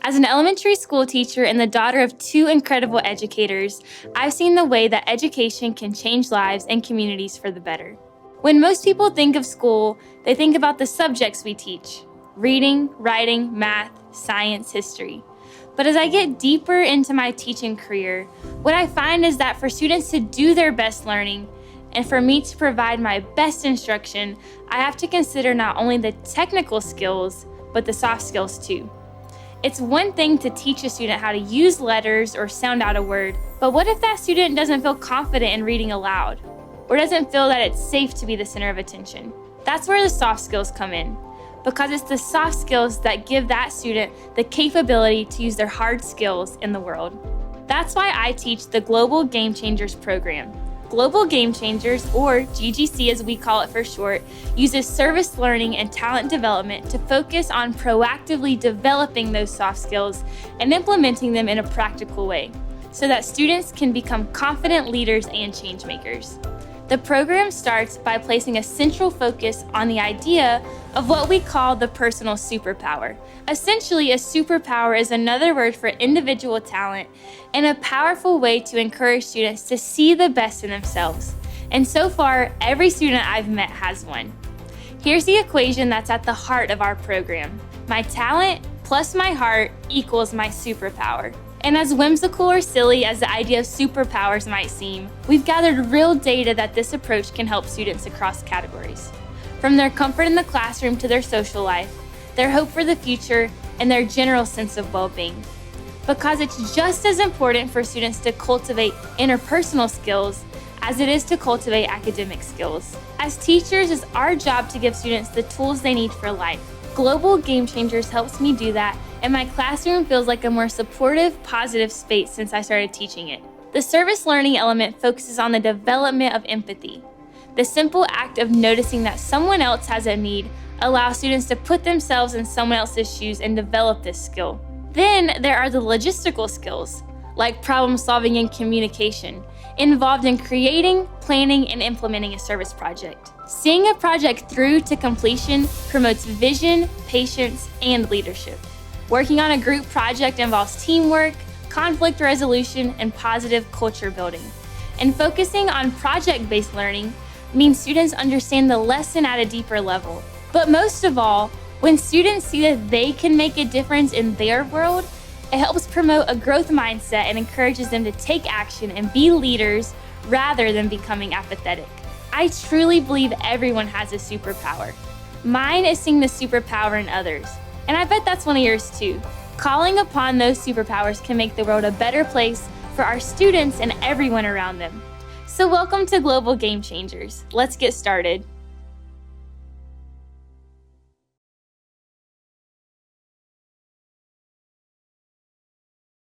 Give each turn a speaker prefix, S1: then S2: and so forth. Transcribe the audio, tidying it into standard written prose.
S1: As an elementary school teacher and the daughter of two incredible educators, I've seen the way that education can change lives and communities for the better. When most people think of school, they think about the subjects we teach: reading, writing, math, science, history. But as I get deeper into my teaching career, what I find is that for students to do their best learning and for me to provide my best instruction, I have to consider not only the technical skills, but the soft skills too. It's one thing to teach a student how to use letters or sound out a word, but what if that student doesn't feel confident in reading aloud, or doesn't feel that it's safe to be the center of attention? That's where the soft skills come in, because it's the soft skills that give that student the capability to use their hard skills in the world. That's why I teach the Global Game Changers program. Global Game Changers, or GGC as we call it for short, uses service learning and talent development to focus on proactively developing those soft skills and implementing them in a practical way so that students can become confident leaders and change makers. The program starts by placing a central focus on the idea of what we call the personal superpower. Essentially, a superpower is another word for individual talent and a powerful way to encourage students to see the best in themselves. And so far, every student I've met has one. Here's the equation that's at the heart of our program. My talent plus my heart equals my superpower. And as whimsical or silly as the idea of superpowers might seem, we've gathered real data that this approach can help students across categories. From their comfort in the classroom to their social life, their hope for the future, and their general sense of well-being. Because it's just as important for students to cultivate interpersonal skills as it is to cultivate academic skills. As teachers, it's our job to give students the tools they need for life. Global Game Changers helps me do that, and my classroom feels like a more supportive, positive space since I started teaching it. The service learning element focuses on the development of empathy. The simple act of noticing that someone else has a need allows students to put themselves in someone else's shoes and develop this skill. Then there are the logistical skills, like problem solving and communication, involved in creating, planning, and implementing a service project. Seeing a project through to completion promotes vision, patience, and leadership. Working on a group project involves teamwork, conflict resolution, and positive culture building. And focusing on project-based learning means students understand the lesson at a deeper level. But most of all, when students see that they can make a difference in their world, it helps promote a growth mindset and encourages them to take action and be leaders rather than becoming apathetic. I truly believe everyone has a superpower. Mine is seeing the superpower in others, and I bet that's one of yours too. Calling upon those superpowers can make the world a better place for our students and everyone around them. So welcome to Global Game Changers. Let's get started.